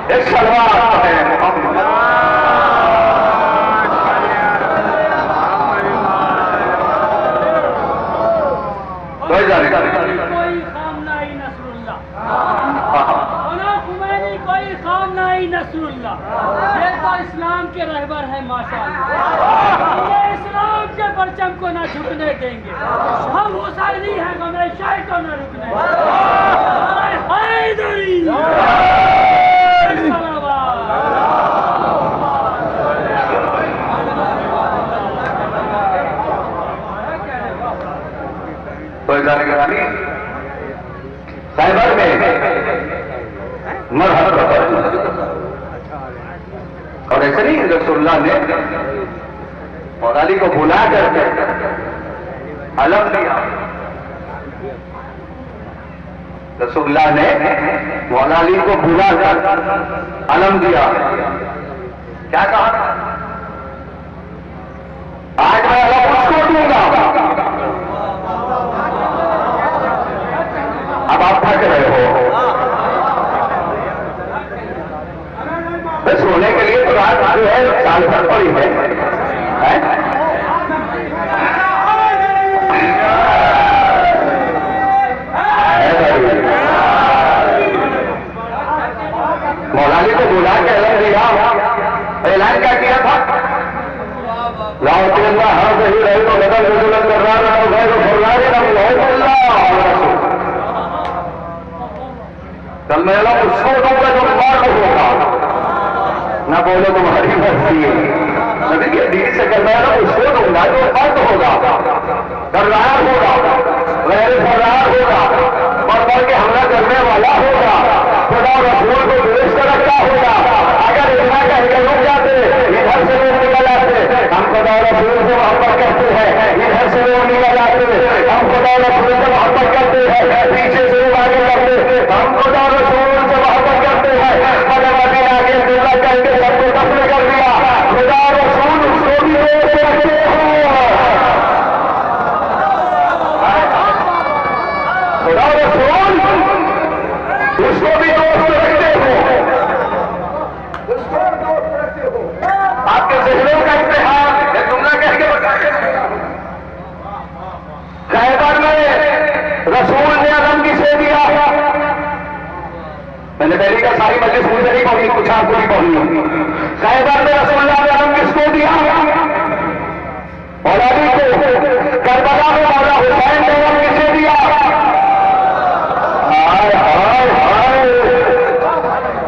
एक सलवार है मोहम्मद। कोई काम नहीं नसरुल्लाह, कोई काम नहीं नसरुल्लाह, ये तो इस्लाम के रहबर है माशाअल्लाह। ये इस्लाम के परचम को ना झुकने देंगे, हम हुसैनी हैं, हमेशा ही को न रुकने। हैदरी खैबर में मरहब और ऐसे नहीं रसूलुल्लाह ने मौलाली को बुला करके अलम दिया। रसूलुल्लाह ने मौलाली को बुला कर अलम दिया। क्या कहा? आज मैं अलम उसको दूंगा। अब आप थक रहे हो, सोने के लिए तो रात जो है साल भर पड़ी है, मौलाली को बुला के ऐलान दिया। ऐलान क्या किया था? लाउल्ला हर सही रहे तो बदल बुजुर्ग कर रहा है तो फुर्रारे कल मेरा उसको दूंगा जो मार होगा ना, बोलो तुम्हारी मर्जी है। नबी के दीन से कहता है ना, उसको दूंगा जो मर्द होगा, करदार होगा, गैर फरार होगा, बढ़ के हमला करने वाला होगा, खुदा रसूल को विदेश कर रखा होगा। अगर इतना कहेगा रुक जाते, इधर से लोग निकल आते, हम खुदा रसूल से मोहब्बत करते हैं, इधर से लोग निकल आते, हम खुदा रसूल से मोहब्बत करते हैं, पीछे से लोग आगे करते, हम खुदा रसूल से मोहब्बत करते हैं, मगर नबी आगे दुआ करके सबको दफन कर दिया। खुदा रसूल उसको भी दोस्त रखते हो, खुदा रसूल उसको भी दोस्त रखते हो, उसको दोस्त रखते हो। आपके जहनों का इम्तिहान है, जुमला कह के बताते हैं। खैबर में रसूल ने अलम किसे दिया? मैंने पहली का सारी मजलिस मुझे नहीं पढ़ी, कुछ आपको नहीं पढ़नी होगी। खैबर में रसूलुल्लाह ने अलम किसको दिया? मौलाली को। करबला में मौला हुसैन ने अलम किसे दिया? हाय हाय हाय,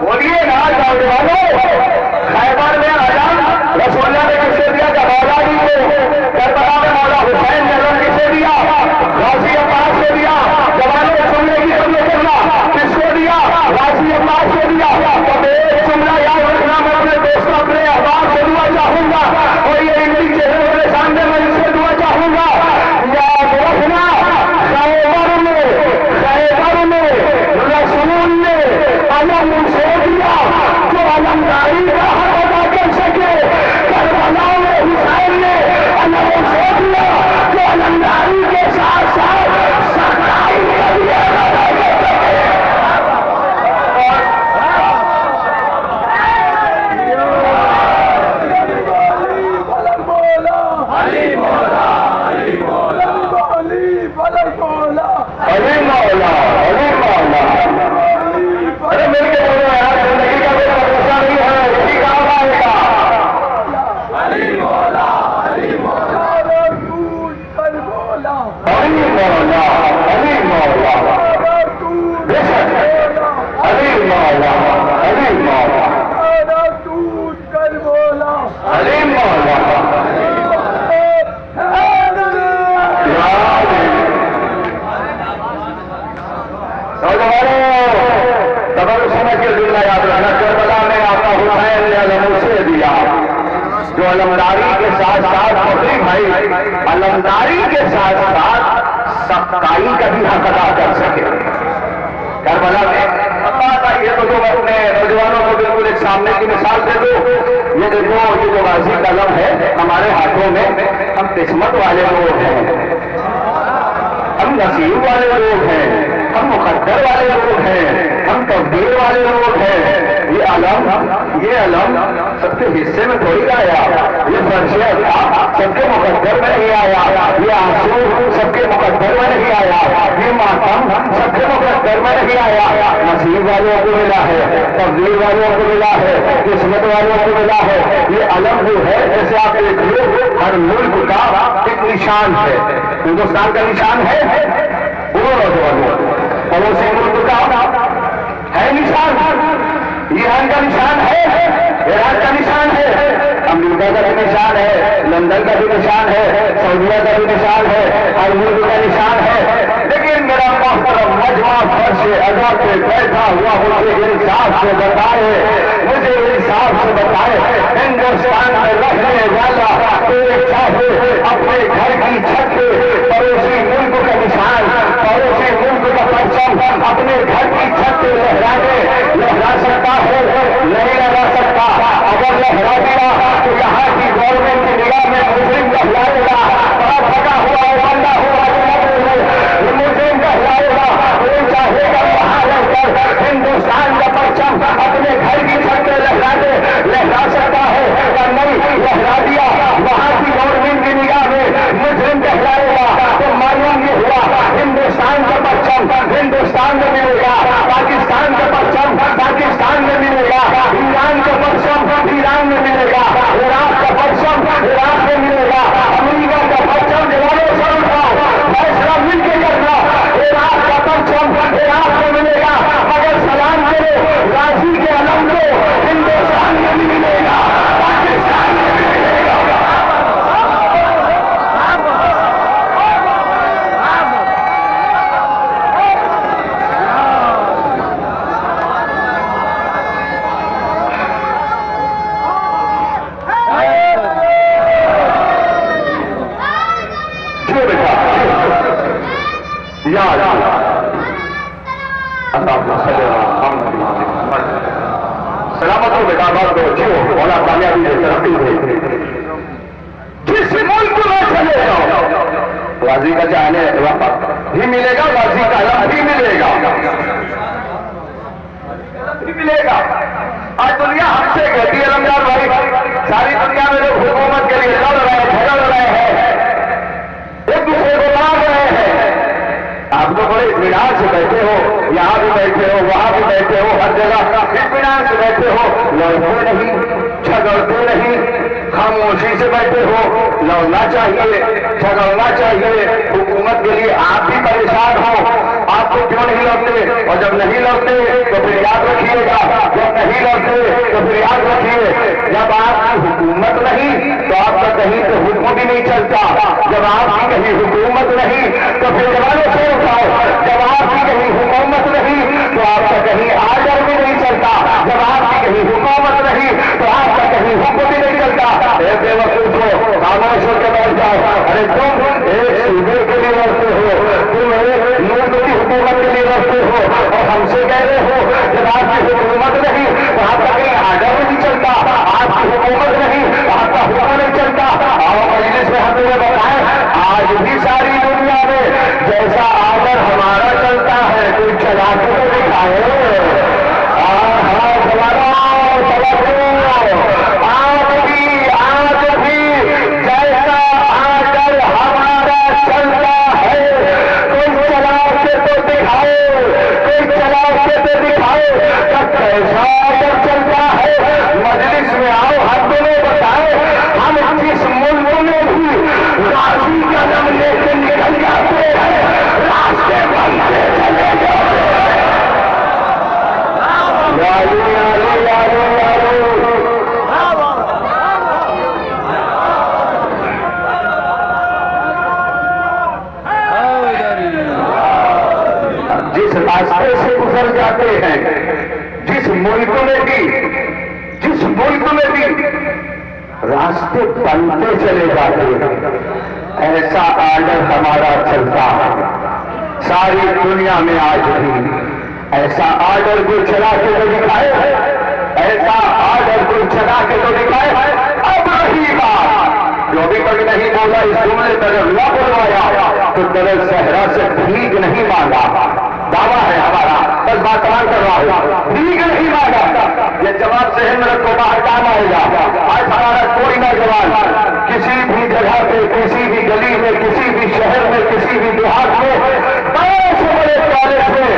बोलिए ना नौजवानों। खैबर में अलम रसूलुल्लाह ने किसे दिया? मौलाली को। करबला में मौला हुसैन ने अलम किसे दिया? गाजी अब्बास से दिया। जवानों को सुनने की जरूरत करना, किसको दिया? गाजी अब्बास से दिया। तो एक जुमला याद रखना, मैं अपने दोस्तों अपने अहबाब से दुआ चाहूंगा, और ये इंग्लिश चेहरे के सामने मैं इनसे दुआ चाहूंगा। याद रखना, खैबर में रसूल ने अलम उसे दिया जो अलमदारी का हक अदा कर सके। करबला में हुसैन ने अलम उसे दिया जो अलमदारी के साथ साथ सच्चाई के लिए अदा कर सके। अरे मिल के बोलो यार, जिंदगी का कोई भरोसा नहीं है, यही काम आएगा। अली मौला, अली मौला, अली मौला, अली मौला, बेशक अली मौला, अली मौला, अली मौला। तबर समझ के जुमला याद रखना। करबला में आपका हुसैन ने अलम उसे दिया जो अलमदारी के साथ साथ, भाई अलमदारी के साथ साथ सख्ताई का भी हक अदा कर सके। करबला में बात आई है तो जो मैं अपने नौजवानों को बिल्कुल एक सामने की मिसाल दे दो। ये देखो, ये जो गाजी कलम है हमारे हाथों में, हम किस्मत वाले लोग हैं, हम नसीब वाले लोग हैं, हम मुकद्दर वाले लोग हैं, हम तकदीर वाले लोग हैं। ये अलम सबके हिस्से में थोड़ी आया, ये फर्शे अल्लाह सबके मुकद्दर में नहीं आया, ये आंसू सबके मुकद्दर में नहीं आया, ये मातम सबके मुकद्दर में नहीं आया। नसीब वालों को मिला है, तब्दील वालों को मिला है, किस्मत वालों को मिला है। ये अलम जो है, जैसे आप देखिए हर मुल्क का एक निशान है। हिंदुस्तान का निशान है पड़ोसी मुल्क का है निशान, ईरान का निशान है, ईरान का निशान है, अमेरिका का भी निशान है, लंदन का भी निशान है, सऊदीया का भी निशान है, हर मुल्क का निशान है। लेकिन मेरा मोहतरम मजमा फर्श अदा पे बैठा हुआ मुझे इंसाफ से बताए, मुझे इंसाफ से बताए, हिंदुस्तान में रहने वाला कोई चाहे अपने घर की छत पे पड़ोसी मुल्क का निशान, पड़ोसी मुल्क का परचम अपने घर की छत पे लहरा सकता है, नहीं लहरा सकता। अगर लहरा दिया तो यहाँ की गवर्नमेंट की निगाह में मुस्लिम कहलाएगा, बड़ा थका हुआ बंदा हुआ मुस्लिम कहलाएगा। कोई चाहेगा वहां रहकर हिंदुस्तान का परचम अपने घर की छत पे लहरा सकता है, या नहीं लहरा दिया वहां की गवर्नमेंट की निगाह में मुस्लिम कहलाएगा। तो मालूम ये हुआ हिंदुस्तान का परचम हिंदुस्तान में मिलेगा, पाकिस्तान का परचम पाकिस्तान में मिलेगा, ईरान का परचम ईरान में मिलेगा, इराक का परचम इराक में मिलेगा, अमेरिका का परचम जवानों से उठाओ फैसला मिलकर करना, इराक का परचम इराक में मिलेगा, मगर सलाम करो राजी के अलम को हिंदुस्तान में भी मिलेगा, पाकिस्तान में भी मिलेगा। सलामत हो बेटा, बात दो अच्छी हो, मौला कामयाबी दे, तरक्की दे। जिस मुल्क में चले जाओ गाजी का चाहने भी मिलेगा, गाजी का अलम भी मिलेगा, आज दुनिया हमसे कहती है रमजान भाई, सारी दुनिया में लोग हुकूमत के लिए लड़ रहे हैं, झगड़ रहे हैं, एक दूसरे को मार रहे हैं। आप तो बड़े इत्मीनान से बैठे हो, यहाँ भी बैठे हो, वहां भी बैठे हो, हर जगह इत्मीनान से बैठे हो, लड़ते नहीं, झगड़ते नहीं, खामोशी से बैठे हो। लड़ना चाहिए, झगड़ना चाहिए, हुकूमत के लिए आप भी परेशान हो, आपको क्यों नहीं लड़ते? और जब नहीं लड़ते तो फिर याद रखिएगा, जब नहीं लड़ते तो फिर याद रखिए, जब आपकी हुकूमत नहीं तो आपका कहीं तो हुक्म भी नहीं चलता, जब आपकी कहीं हुकूमत नहीं तो फिर जवानों से उठाओ, जब आपकी कहीं हुकूमत नहीं तो आपका कहीं आर्डर भी नहीं चलता, जब आपकी कहीं हुकूमत नहीं तो आपका कहीं हुक्म भी नहीं चलता। बेवकूफ हो, खामोश होकर बैठ जाओ। अरे तुम एक सूबे के लिए लड़ते हो, तुम एक मुल्क की हुकूमत के लिए लड़ते हो, और हमसे कह रहे हो जब आपकी हुकूमत नहीं तो आपका कहीं आर्डर भी नहीं चलता, आपकी हुकूमत नहीं तो आपका हुक्म नहीं चलता। और मजलिस में हम लोग बताएं, आज भी सारी दुनिया में जैसा आर्डर हमारा चलता है कोई चला के तो दिखाए। आज भी जैसा आर्डर हमारा चलता है कोई चला के तो दिखाए, कोई चला के तो दिखाए। जब कैसा आर्डर चलता है मजलिस में आओ, हम दोनों बताए, हम जिस मुल्क में भी राजी कदम लेके निकल जाते हैं, रास्ते बनते चले जाते हैं। जिस रास्ते से गुजर जाते हैं, जिस मुल्क में भी रास्ते बनते चले जाते हैं, ऐसा आर्डर हमारा चलता है सारी दुनिया में। आज भी ऐसा आर्डर कोई चला के तो दिखाए, ऐसा आर्डर कोई चला के तो दिखाए। अब रही बात जो अभी तक नहीं बोला, इस जुमले तरफ न बोलवाया तो तरह सहरा से भीख नहीं मांगा, दावा है हमारा, बस बात कर रहा हूं, भीख नहीं मांगा। ये जवाब जहन में रखो, बाहर काम आएगा। आज हमारा कोई नौजवान किसी भी जगह पे, किसी भी गली में, किसी भी शहर में, किसी भी देहात में, बड़े से बड़े कॉलेज में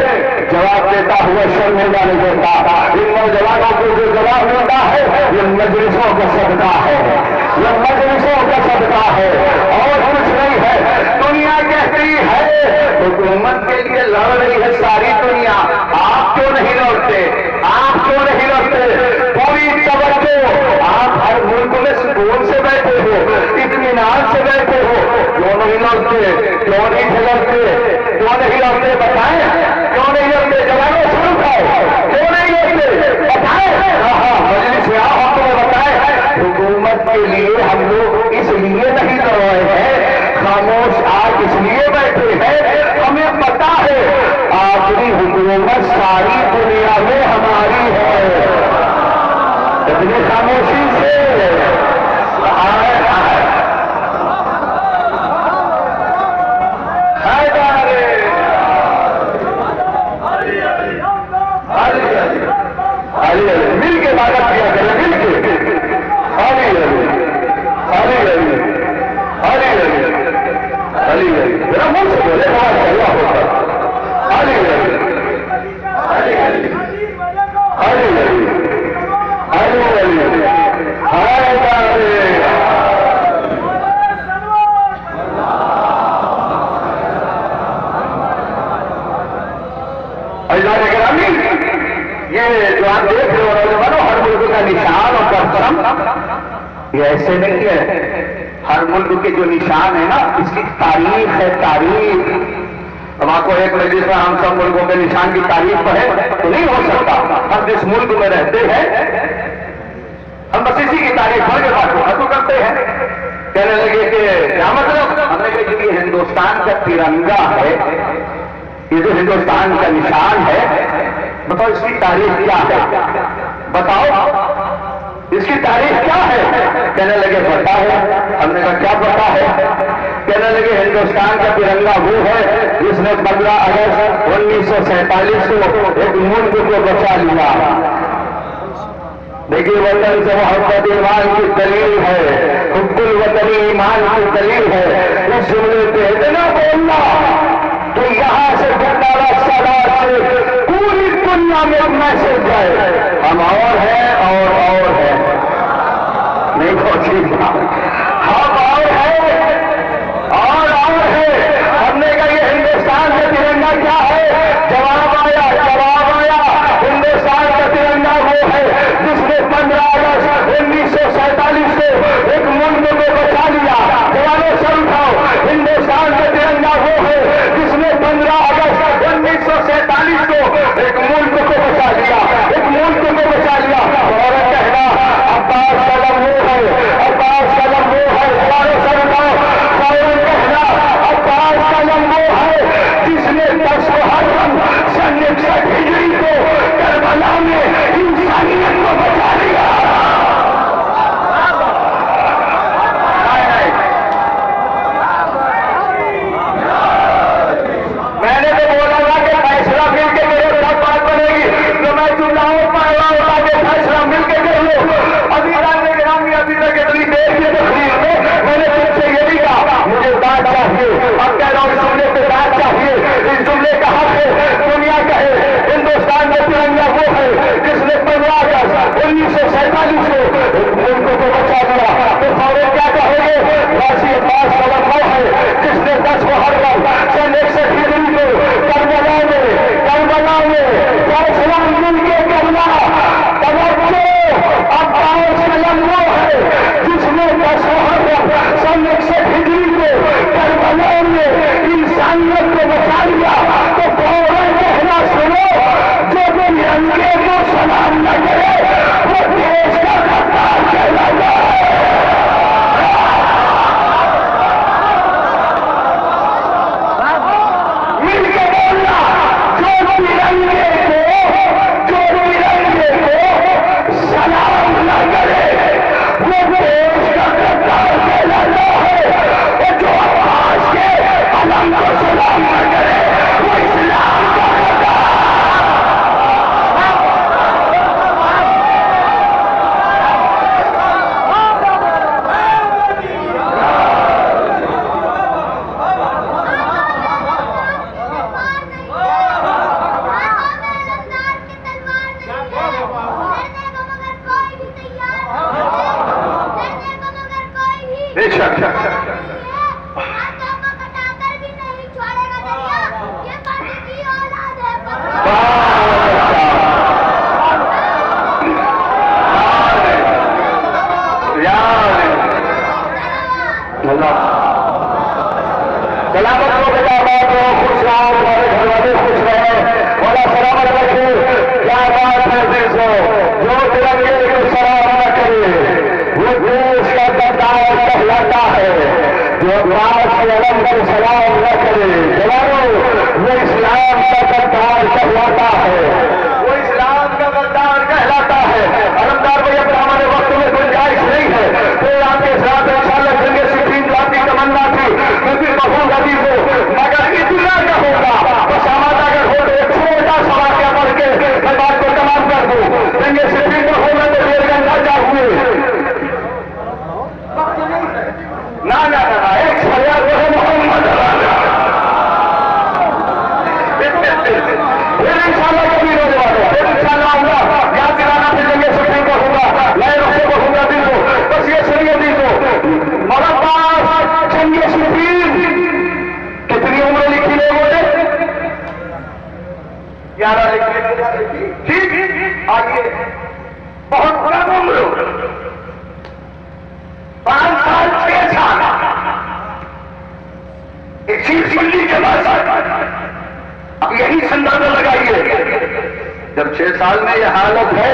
जवाब देता हुआ शर्मिंदा नहीं देता। इन नौजवानों को जो जवाब मिलता है ये मजलिसों का सदका है, ये मजलिसों का सदका है और कुछ नहीं है। दुनिया कहती है हुकूमत के लिए लड़ रही है सारी दुनिया, आप क्यों नहीं लड़ते, आप क्यों नहीं लड़ते? पूरी तवज्जो, आप हर मुल्क में सुकून से बैठे हो, इत्मीनान से बैठे हो, क्यों नहीं लड़ते, क्यों नहीं झगड़ते, क्यों नहीं लड़ते? बताएं क्यों नहीं लड़ते? जवानों शुरू खाओ, क्यों नहीं लड़ते बताएं। मजलिस में आओ, हम तुम्हें बताएं हुकूमत के लिए हम लोग इसलिए नहीं लड़ रहे हैं, खामोश आज इसलिए बैठे हैं, हमें पता है आखिरी हुकूमत सारी दुनिया में हमारी है। इतनी खामोशी से मिल के इबादत किया करें, मिल के हरी हरी हरी हरी हरी हरी हरी हरी मेरा मुंह से बोले अल्लाह होता हरी हरी हरी हरी हरी हरी हरी हरी हाय तारे अल्लाह ने गिरामी। ये जो आप देख रहे हो नौजवानों, हर मुल्क का निशान और परचम ये ऐसे नहीं है। हर मुल्क के जो निशान है ना, इसकी तारीख है, तारीख। हम आपको एक मजलिस में हम सब मुल्कों के निशान की तारीफ पढ़े तो नहीं हो सकता। हम जिस मुल्क में रहते हैं हम बस इसी की तारीफ पढ़ के बात को करते हैं। कहने लगे कि क्या मतलब? हमने कहा कि ये हिंदुस्तान का तिरंगा है, ये जो हिंदुस्तान का निशान है, बताओ इसकी तारीफ क्या है, बताओ इसकी तारीफ क्या है? कहने लगे पता है। हमने कहा क्या पता है? कहने लगे हिंदुस्तान का तिरंगा वो है जिसने 15 अगस्त 1947 को एक मुल्क को बचा लिया। देखिए वतन से मोहब्बत ईमान की दलील है, हुब्बुल वतनी ईमान की दलील है। इस जुमले पे इतना बोलना तो यहाँ से गुरुद्वारा सादात से पूरी दुनिया में एक मैसेज जाए, हम और हैं और है नहीं पहुंची, हम और है और है। हमने कहा ये हिंदुस्तान का तिरंगा क्या है? जवाब आया हिंदुस्तान का तिरंगा वो है जिसने 15 अगस्त 1947 को एक मुल्क को बचा लिया। जवानों सर उठाओ, हिंदुस्तान का तिरंगा वो है जिसने 15 अगस्त 1947 को एक मुल्क को बचा लिया, एक मुल्क को बचा लिया। और कहना अब्बास कलम वो है, अब्बास कलम वो है, जवानों सर उठाओ, कहना अब्बास कलम वो है जिसने 10 मुहर्रम सन 61 हिजरी को करबला में इंसानियत को बचा लिया। मैंने तो बोला था कि फैसला मिल के करो तब बात बनेगी, तो मैं चुनाव पाया होता कि फैसला मिल के कर लो। अभी राजे ग्रामी अभी तक इतनी देर की तकलीफ में मैंने तुमसे ये भी कहा मुझे बात चाहिए। अब कह रहा हूँ इस जुमले पे बात चाहिए, इस जुमले का हक है दुनिया कहे हिंदुस्तान का तिरंगा वो है जिसने 15 अगस्त 1947 को मुल्क को बचा दिया। तो फौरन क्या कहोगे? राशि अब्बास कलम वो है जिसने 10 मुहर्रम सन 61 हिजरी को करबला में फैसला मिल के करना। तवज्जो, अब्बास कलम वो है जिसने 10 मुहर्रम सन 61 हिजरी को करबला में इंसानियत को बचा लिया। तो फौरन कहना सुनो, जो तिरंगे को सलाम न करे वो देश का गद्दार कहलाएगा। मिलके बोलना, जो तिरंगे को सलाम न करे वो देश का गद्दार कहलाता है। और जो आवाज के अलम को सलाम न करे वो ठीक आइए, बहुत कम उम्र, 5 साल 6 साल, इसी सुल्ली के बाद अब यही संदर्भ लगाइए। जब 6 साल में यह हालत है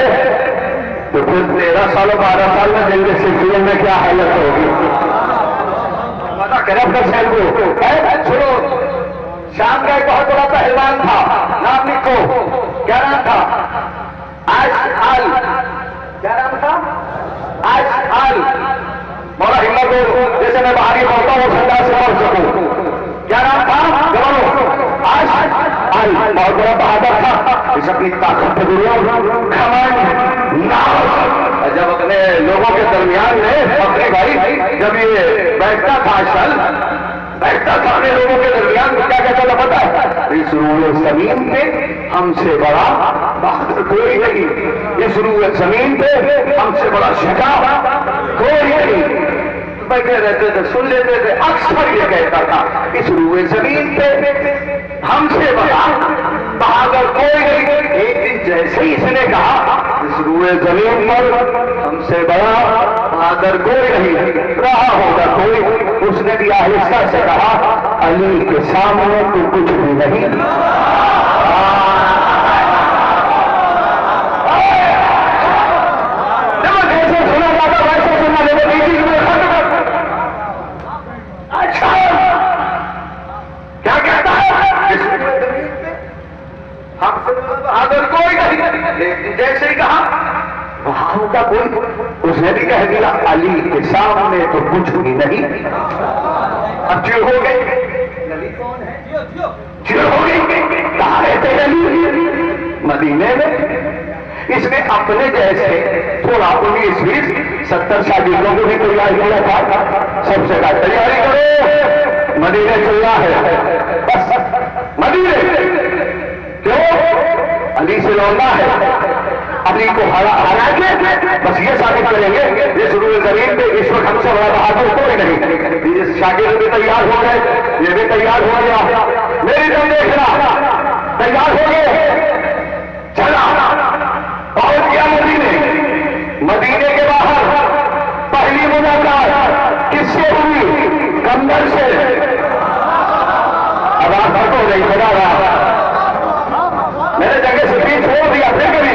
तो फिर 13 साल 12 साल में दिल्ली सिविलियन में क्या हालत होगी? पता करें अपने शहर को। सुनो, शाम का एक बहुत बड़ा पहलवान था, नाम लिखो, क्या नाम था? आशआल। क्या नाम था? आशआल। बड़ा हिम्मत हो, जैसे मैं बाहरी बोलता हूँ सरकार से पढ़ सकूं। क्या नाम था? आशआल। बहुत बड़ा बहादुर था, इस अपनी ताकत जब अपने लोगों के दरमियान में अपने भाई जब ये बैठता था, आशआल बैठता था अपने लोगों के दरमियान में, क्या कहता था पता है? इस रूए जमीन पे हमसे बड़ा बहादुर कोई नहीं, इस रूए जमीन पे हमसे बड़ा शिका कोई नहीं। बैठे रहते थे, सुन लेते थे, अक्सर ये कहता था इस रूए जमीन पे हमसे बड़ा बहादुर कोई नहीं। एक दिन जैसे ही इसने कहा इस रूए जमीन पर हमसे बड़ा बहादुर कोई नहीं, रहा होगा कोई, उसने भी आहिस्ता से कहा अली के सामने तो कुछ भी नहीं। जैसे सुना जाता वैसे सुनना देते। अच्छा क्या कहता है? हमसे बहादुर कोई नहीं, जैसे ही कहा वहां होगा कोई, उसने भी कह दिया अली के सामने तो कुछ भी नहीं। अब चिड़ हो गई, चिड़ हो गई। कहाँ रहते अली? मदीने में। इसने अपने जैसे थोड़ा 19-20-70 शागिर्दों को भी तैयार किया था। सबसे कहा तैयारी करो, मदीने चलना है, बस मदीने। क्यों? अली से लौटना है, अली को हरा के बस ये साबित करेंगे इस रूए जमीन पे इस वक्त हमसे बड़ा बहादुर कोई नहीं। ये शागिर्द भी तैयार हो गए, ये भी तैयार हो गया, मेरी तरफ देखना, तैयार हो गए, चला पहुंच गया मदीने। मदीने के बाहर पहली मुलाकात किससे हुई? कंबल से। अब आप हट हो गई, बता रहा मेरे जगह से बीच छोड़ दिया, फिर कभी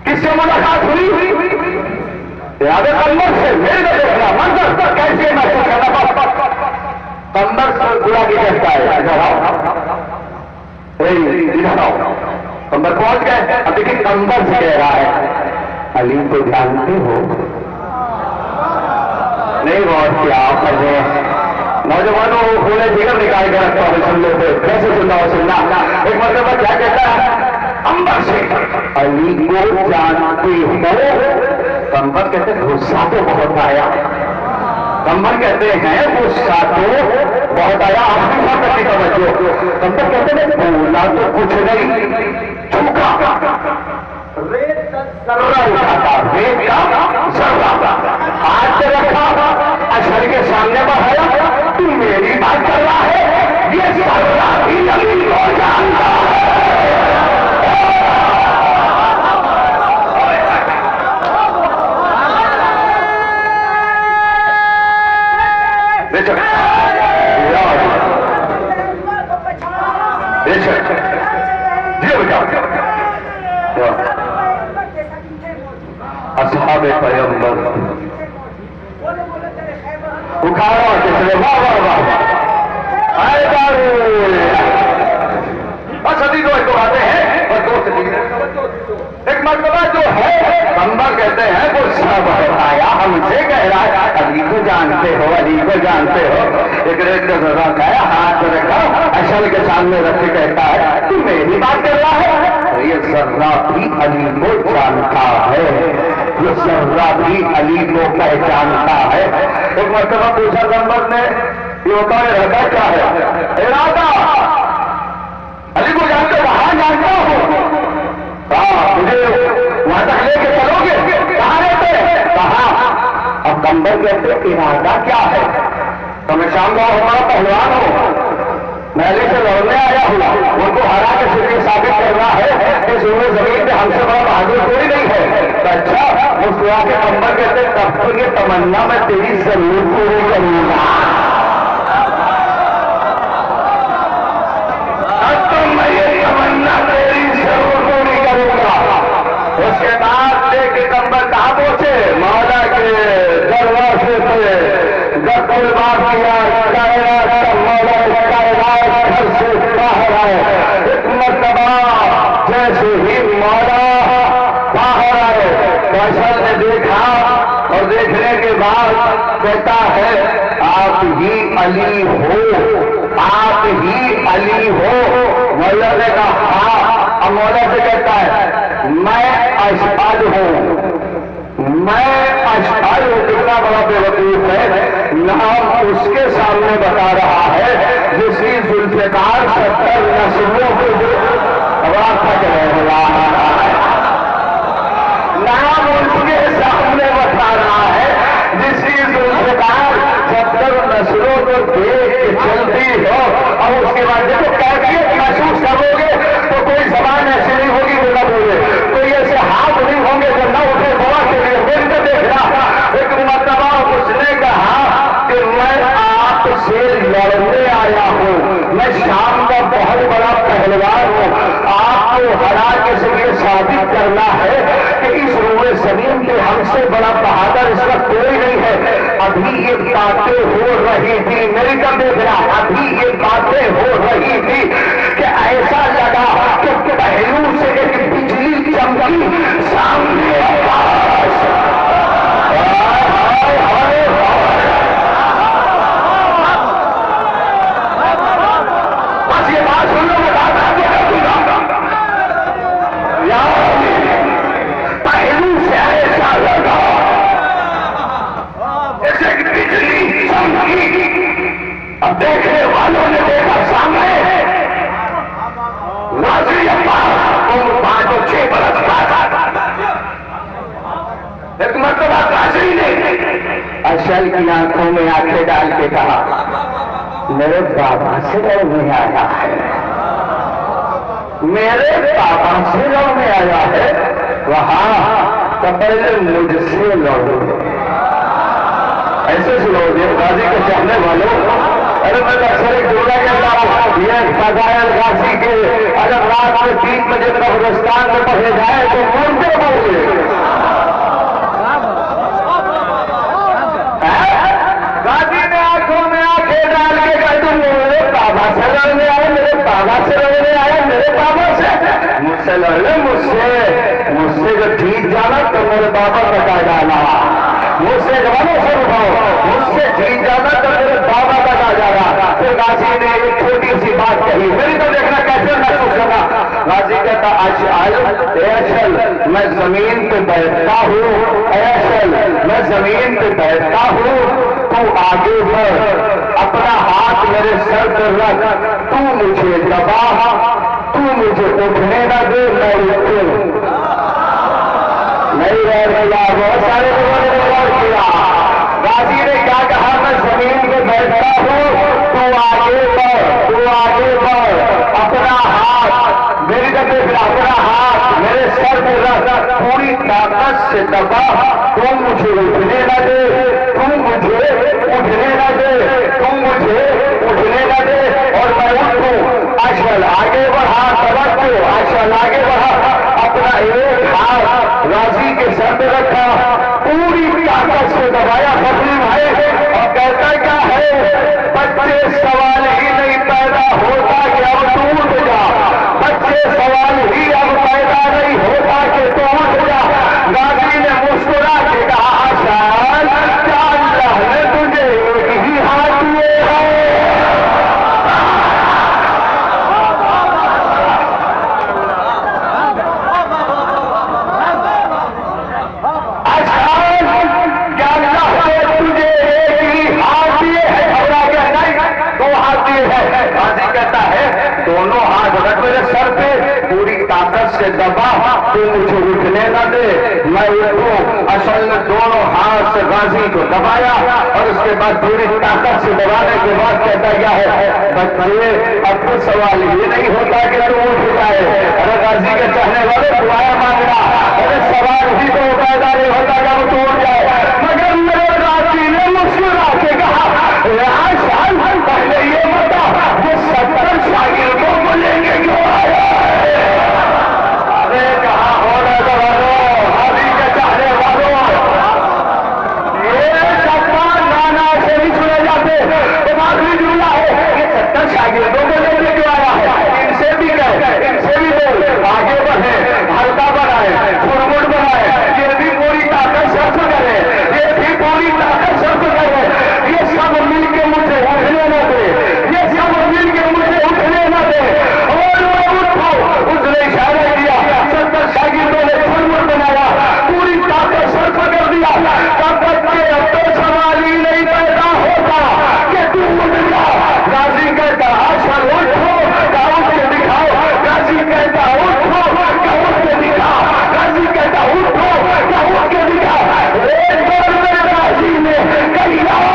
किससे मुलाकात हुई? याद है कंबल से। मेरे को देखना मंजर कैसे महसूस करना, कंबल से बुरा भी कहता है। कंबल पहुंच गए। अब देखिए कंबल से कह रहा है अली को जानते हो? नहीं बहुत क्या आप कर रहे हैं नौजवानों, बोले जिगर निकाल के रखता हूं, सुन लेते कैसे सुनना हो सुनना। एक मरतबा क्या कहता है अंबर से अली को जानते हो? कंबर कहते गुस्सा तो बहुत आया। कंबर कहते हैं गुस्सा तो बहुत आया। आपकी बात करती तवज्जो। कंबर कहते हैं बोला तो कुछ नहीं, झुका रेत सर्रा उठाता, रेत का सर्रा हाथ से रखा, अशर के सामने बढ़ाया, तू मेरी बात कर रहा है? ये सर्रा भी अली को जानता है। असहाबे पैगंबर उखाड़ा किसने? वाह वाह वाह, बस अभी दो आते हैं और दोस्त एक मरतबा जो है कंबर कहते हैं वो सब आया हमसे कह रहा है अली को जानते हो, अली को जानते हो। एक रेत का जरा खाया, हाथ रखा, अशल के सामने रख के कहता है तू मेरी बात कर रहा है? ये सर्रा भी अली को जानता है, ये सर्रा भी अली को पहचानता है। एक मरतबा पूछा कंबर ने ये होता है रहता क्या है? इरादा अली को जानते, वहां जानता हूं। मुझे वहां तक लेके चलोगे? कहां रहते? कहा? अब कंबर कहते इरादा क्या है? तो मैं शाम को हमारा पहलवान हूं, मैं अली से लड़ने आया हूँ, उनको हरा के सिर्फ ये साबित करना है कि सूर्य जमीन पे हमसे बड़ा बहादुर कोई नहीं है। तो अच्छा मुस्कुरा के नंबर कहते तब तो ये तमन्ना मैं तेरी जरूर पूरी करूंगा। उसके बाद लेके नंबर कहाँ पहुंचे? मौला के दरवाजे पे गफुल किया मौला कायनात घर से बाहर आए। एक मरतबा जैसे ही मौला बाहर आए फैसल ने देखा और देखने के बाद कहता है आप ही अली हो, आप ही अली हो। मौला ने कहा हाँ। अब मौला से कहता है मैं अशहद हूं, मैं अशहद हूं। कितना बड़ा बेवकूफ है, नाम उसके सामने बता रहा है जिसकी जुल्फिकार 70 नस्लों को नाम उसके सामने बता रहा है जिसकी जुल्फिकार 70 नस्लों को देख के चलती हो। और उसके बाद देखो कैफियत महसूस करोगे तो कोई जबान ऐसी नहीं होगी वो न बोले, कोई ऐसे हाथ नहीं होंगे जो न उठे दवा के लिए। मिलकर देखना एक मरतबा उसने कहा कि मैं आपसे लड़ने आया हूं, मैं शाम का बहुत बड़ा पहलवान हूं, आपको हरा के से ये साबित करना है कि इस रूए जमीन पे हमसे बड़ा बहादुर इस वक्त कोई नहीं है। अभी ये बातें हो रही थी, मेरी कब देखना, अभी ये बातें हो रही थी कि ऐसा लगा कि पहलू से एक बिजली चमकी सामने बस ये बात सुन लो, बताता पहलू से ऐसा लगा जैसे कि बिजली चमकी। अब देखने वालों ने देखा सामने नाज़ी अब्बास उम्र 5 और 6 बरस का एक मरतबा काजी ने अशल की आंखों में आंखें डाल के कहा मेरे बाबा से लड़ने आया है, मेरे बाबा से लड़ने आया है। वहां तो पहले मुझसे लड़ो, ऐसे सुनोगे गाजी के चाहने वालों। अरे मैं अक्सर एक दुर्गा के फजायल गाजी के अगर रात में 3 बजे कब्रिस्तान में पढ़े जाए तो मुर्दे बोले। गाजी ने आंखों में आंखें डाल के कह तुम मेरे बाबा से लड़ने आए, मेरे बाबा से लड़ने आए, मेरे बाबा से मुझसे लड़ने, मुझसे जब ठीक जाना तो मेरे बाबा का कह डाला, मुझसे जवानों से उठाओ, मुझसे ठीक जाना तो मेरे बाबा का कह जाना। फिर गाजी ने एक छोटी सी बात कही, मेरी तो देखना कैसे महसूस करना। गाजी कहता अशल मैं जमीन पे बैठता हूँ, अशल मैं जमीन पे बैठता हूँ, तू आगे बढ़, अपना हाथ मेरे सर पर रख, तू मुझे दबा, तू मुझे उठने न दे, मैं उठूं नहीं रह गया। बहुत सारे लोगों ने गौर किया, गाजी ने क्या कहा मैं जमीन पे बैठता हूँ, तू आगे बढ़, तू आगे बढ़, अपना हाथ मेरी तरफ, अपना हाथ मेरे सर पे रख, पूरी ताकत से दबा, तुम मुझे उठने न दे, तुम मुझे उठने न दे, तुम मुझे उठने न दे और मैं उठूं। अशल आगे बढ़ा, सबक दो, अशल आगे बढ़ा, अपना एक हाथ गाजी के सर पे रखा, पूरी ताकत से दबाया फकरी भाई, और कहता क्या है बच्चे सवाल ही नहीं पैदा होता कि अब तू उठ जा, बच्चे सवाल ही अब पैदा नहीं होता कि तू उठ जा। गाजी ने मुस्कुरा के कहा आशान क्या अल्लाह ने तुझे एक ही हाथ दिए है। गाजी कहता है दोनों हाथ रख मेरे सर पे, पूरी ताकत से दबा, तू मुझे उठने न दे, मैं उठूं। असल में दोनों हाथ उस गाजी को दबाया और उसके बाद पूरी ताकत से दबाने के बाद कहता क्या है, बच्चे अब तो सवाल ये नहीं होता कि तू उठ जाए। अरे गाजी के चाहने वाले दुआया मांगना, अरे सवाल ही तो पैदा नहीं होता जब तू उठ जाए। मगर मेरे गाजी ने मुस्कुरा के कहा, पहले ये बता ये 70 शागिर्दों को लेंगे क्यों आया है? अरे कहा होने तो गाजी के चाहने वालों, ये 70 नाना से भी सुने जाते, दिमाग भी जुड़ा है। ये 70 शागिर्दों को लेंगे क्यों आया है? इनसे भी कहे, इनसे भी बोल, आगे बढ़े, हल्का बनाए, फुरमुट बनाए, ये भी पूरी ताकत सर्फ करे, ये भी पूरी ताकत सर्फ करे। ये सब मिलके मुझे उठने न दे, ये सब मिलके मुझे उठने न दे। और मैं उठो, उसने इशारा किया, 70 शागिर्दों ने फुरमुट बनाया, पूरी ताकत सर्फ कर दिया। तब बच्चे अब तो सवाल ही नहीं पैदा होता कि तू उठ जा। गाजी कहता अच्छा उठो, गाँव के दिखाओ। गाजी कहता उठो, गाँव के दिखाओ। गाजी कहता उठो, गाँव के दिखाओ। एक बार मेरे गाजी ने कई मारा।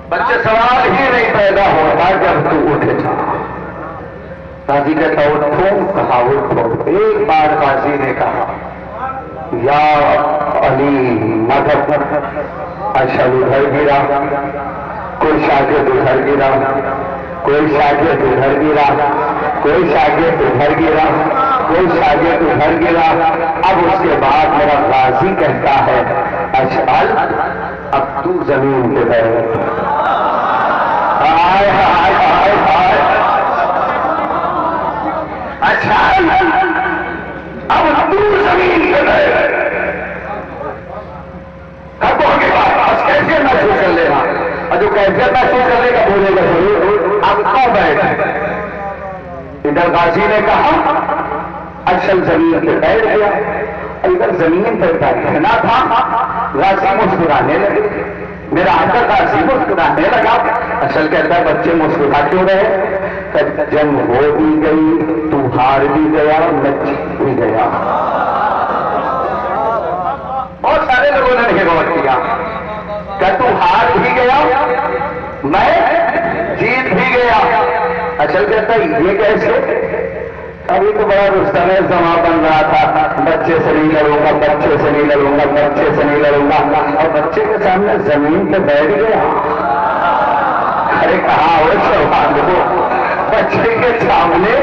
बच्चे सवाल ही नहीं पैदा होता जब तू उठे जा। गाजी कहता उठो, कहा उठो। एक बार गाजी ने कहा या अली मदद, अशल उधर गिरा, कोई शागिर्द उधर गिरा, कोई शागिर्द उधर गिरा, कोई शागिर्द उधर गिरा, कोई शागिर्द उधर गिरा। अब उसके बाद मेरा गाजी कहता है अशल अब तू जमीन पे बैठ। हाय हाय हाय हाय, अच्छा अब तू जमीन पे बैठ। कब होगी बात, बस कैसे महसूस कर लेना, और जो कैसे महसूस करने का बोलेगा जरूर। अब तो बैठ। इधर गाजी ने कहा अक्षल जमीन पे बैठ गया, इधर जमीन पर बैठना था। गाजी मुस्कुराने लगे, मेरा आका गाजी मुस्कुराने लगा। असल कहता है बच्चे मुस्कुरा क्यों रहे? जंग हो भी गई, तू हार भी गया, मैं जीत भी गया। बहुत सारे लोगों ने नहीं गौर किया, क्या तू हार भी गया, मैं जीत भी गया। असल कहता है ये कैसे? अभी तो बड़ा रुस्तम जमा बन रहा था, बच्चे से नहीं लड़ूंगा, बच्चे से नहीं लड़ूंगा, बच्चे से नहीं लड़ूंगा, और बच्चे के सामने जमीन पे बैठ गया। अरे कहा हो सवाल हो, बच्चे के सामने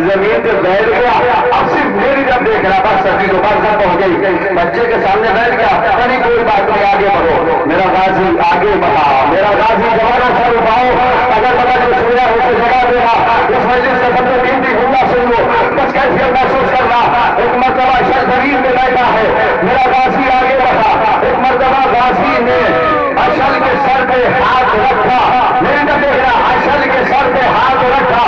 जमीन पे बैठ गया। अब सिर्फ मेरी जब देख रहा था सभी दोपहर खत्म हो गई, बच्चे के सामने बैठ गया। कहीं कोई बात नहीं, आगे बढ़ो। मेरा गाजी आगे बढ़ा, मेरा गाजी जमाना सर उठाओ। अगर पता जो सूर्या उसे जगा देगा, इस मस्जिद से सबसे कीमती हुआ सुन लो, बस कैसे महसूस करना। एक मरतबा शरीर में बैठा है, मेरा गाजी आगे बढ़ा। एक मरतबा गाजी ने अशल के सर पे हाथ रखा, मेरे को देख रहा, अशल के सर पे हाथ रखा।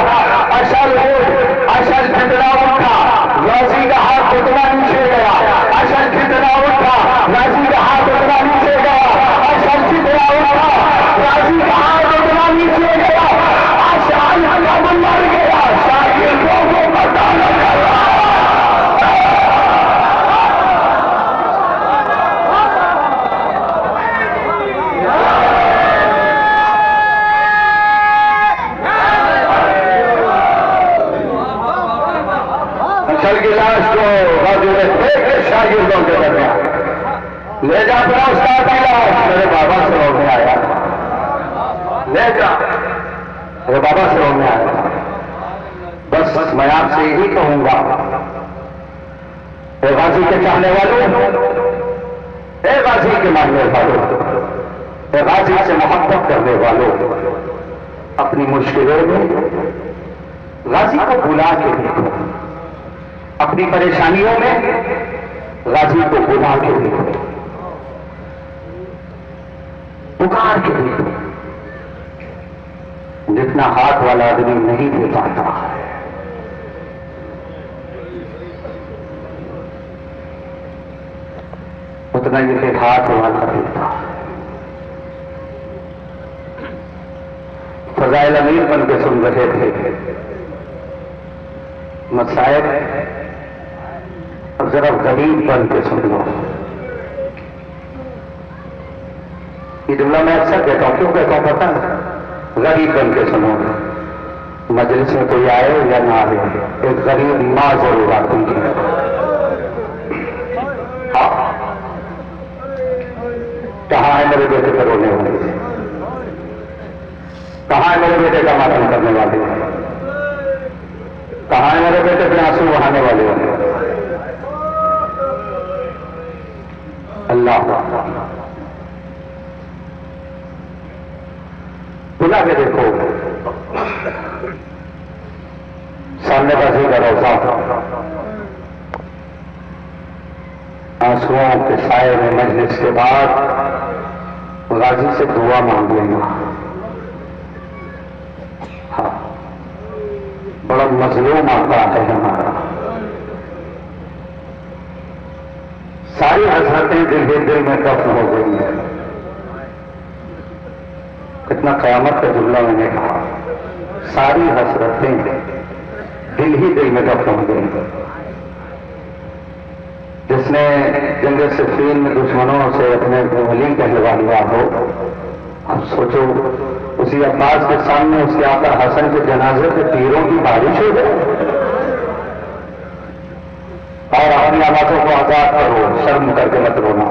अशल फितना उठा, गाजी का हाथ उतना नीचे गया। अशल फितना उठा, गाजी का हाथ उतना नीचे गया। अशल फितना उठा, गाजी का हाथ उतना नीचे गया। अशल मर गया, शागिर्दों को पता लगा। जा अपना उस्ताद मिला, मेरे बाबा से रोने आया, ले जा मेरे बाबा से रोने आया। बस मैं आपसे यही कहूंगा, ए गाजी के चाहने वालों, ए गाजी के मानने वालों, ए गाजी से मोहब्बत करने वालों, अपनी मुश्किलों में गाजी को बुला के देखो, अपनी परेशानियों में गाजी को बुला के देखो, पुकार के देखो। जितना हाथ वाला आदमी नहीं दे पाता है, उतना ये हाथ वाला देता है। फजाइल अमीर बन के सुन रहे थे मसायब, अब जरा गरीब बन के सुन लो। ये जुमला मैं अक्सर कहता हूं, क्यों कहता हूं पता है? गरीब बन के सुनो। मजलिस में कोई आए या ना आए, एक गरीब माँ जरूर आती है। हाँ, कहाँ है मेरे बेटे पर रोने वाले? कहाँ है मेरे बेटे का मातम करने वाले? कहाँ है मेरे बेटे पे आंसू बहाने वाले? अल्लाह बुला के देखो, सामने बाजी का रोजा, आंसुओं के साए में मजलिस के बाद गाजी से दुआ मांग लेना। हाँ, बड़ा मजलूम आता है हमारा। सारी हसरतें दिल में दफन हो गई है। कितना कयामत का जुमला मैंने कहा, सारी हसरतें दिल में दफन हो गई। जिसने जंग सिफ़ीन में दुश्मनों से अपने वली कहलवा लिया हो, अब सोचो उसी अब्बास के सामने उसके आका हसन के जनाजे पे तीरों की बारिश हो जाए। और अपनी आवाजों को आजाद करो, शर्म करके मत रोना।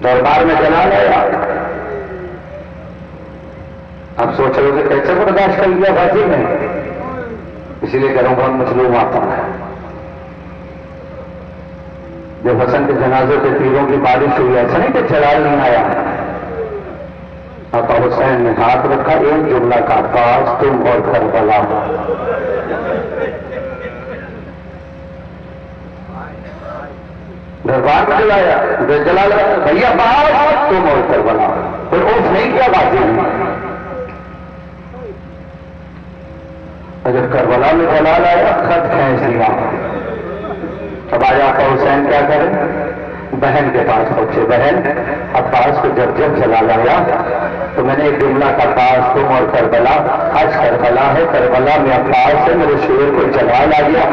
दरबार में जला गया, अब सोच रहे हो कैसे बर्दाश्त कर लिया गाजी ने, इसीलिए घरों पर मजलूम आता है। जब हसन के जनाजे पे तीरों की बारिश हुई, ऐसा नहीं कि जलाल नहीं आया, आका हुसैन ने हाथ रखा, एक जुमला का, पास तुम और करबला। दरबार में जलाया, जला भैया पास तुम और करबला, फिर उस नहीं किया गाजी ने। जब करबला में जलाल आया, खत खींच लिया। अब आज आका हुसैन क्या करें? बहन के पास पहुंचे। बहन अब्बास को जब जला लाया तो मैंने एक जुमला का, पास तुम और करबला, आज करबला है, करबला में अब्बास है, मेरे शेर को जला ला गया।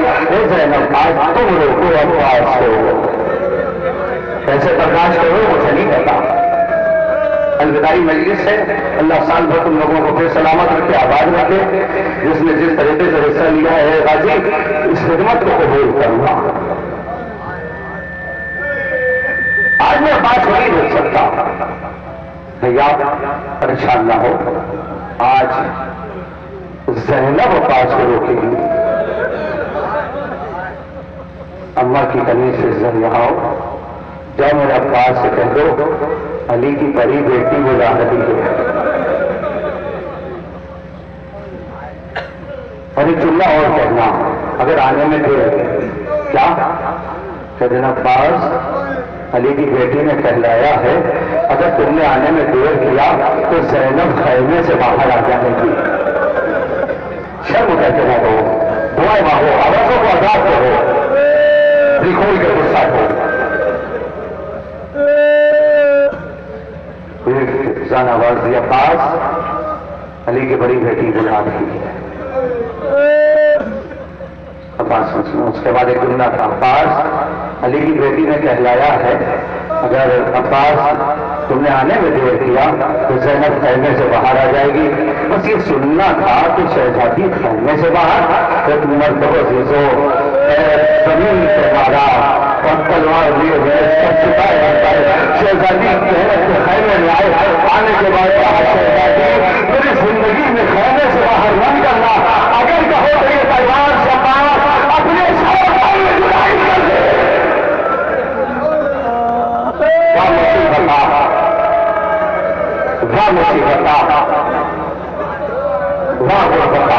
ज़ैनब आज तुम रोको अब्बास को, कैसे बर्दाश्त करो मुझे नहीं पता। अलविदाई मजलिस है, अल्लाह साल भर तुम लोगों को फिर सलामत रखे, आबाद रखे। जिसने जिस तरीके से हिस्सा लिया है गाजी, इस खिदमत को कबूल करूंगा। आज मैं बात नहीं रोक सकता, भैया परेशान ना हो। आज ज़ैनब अब्बास को रोकेगी। अम्मा की कमीज से जरिया हो, जाओ मेरे अब्बास से कह दो अली की परी बेटी वो ला रही है। और एक जुमला और कहना, अगर आने में देर, क्या सैयदना अब्बास अली की बेटी ने कहलाया है, अगर तुमने आने में देर किया तो ज़ैनब खैमे से बाहर आ जाएगी। शर्म करके ना दो, दुआएं मांगो, आवाजों को आजाद करो, दिखोई के गुस्सा हो। जानावाज़ी अब्बास अली की बड़ी बेटी बुला रही है। अब्बास, उसके बाद एक जुमला था, अब्बास अली की बेटी ने कहलाया है, अगर अब्बास तुमने आने में देर किया तो ज़ैनब खैमे से बाहर आ जाएगी। बस ये सुनना था कि शहजादी खैमे से बाहर, तो मर्द जमीन पे मारा और तलवार लिए हुए सब सिपाही बनकर शहजादी मेहनत के खैमे में आए। आने के बाद कहा, शहजादी मेरी जिंदगी में खैमे से बाहर नहीं करना, अगर कहो तो ये तलवार से पार अपने शहजादी में जुदाई कर दे। वाह मुसीबत, वाह बता।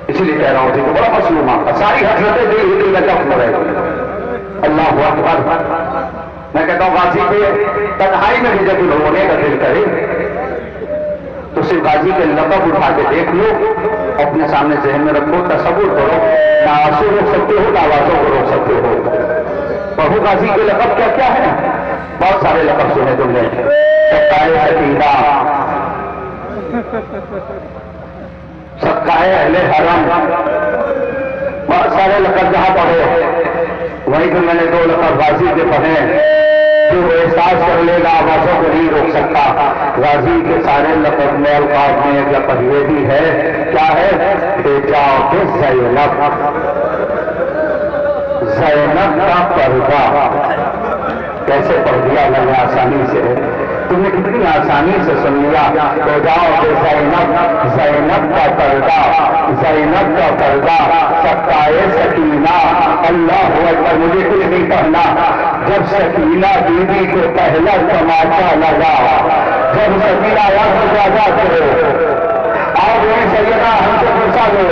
इसलिए कह रहा हूं जी, तो बड़ा मसलूमा सारी हजरतें दी हुई लटक में रहे। अल्लाह अकबर। मैं कहता हूं गाजी पे तन्हाई में भी जब रोने का दिल करे तो सिर्फ गाजी के लकब उठा के देख लो, अपने सामने जहन में रखो, तसव्वुर करो, ना आंसू रोक सकते हो ना आवाजों को रोक सकते हो। बहू गाजी के लकब क्या क्या है? बहुत सारे लकब सुने तुमने, सकीना, सबकाए अहले हरम, बहुत सारे लकब जहां पढ़े। वहीं पर मैंने 2 लकब गाजी के पढ़े जो एहसास कर लेगा, आवाजों को नहीं रोक सकता। गाजी के सारे लकब में अल्फाज में एक लकब ये भी है, क्या है? बेजाओ के ज़ैनब, ज़ैनब का पर्दा। कैसे पढ़ दिया मैंने आसानी से, तुमने कितनी आसानी से सुन लिया। तो जाओ कि ज़ैनब, ज़ैनब का पर्दा, ज़ैनब का पर्दा, सकाए सकीना। अल्लाह अकबर। मुझे कुछ नहीं पढ़ना। जब सकीना बीवी को पहला तमाचा लगा, जब सकीना वक्त ज्यादा करो और वही सैयदा हमसे पूछा लो,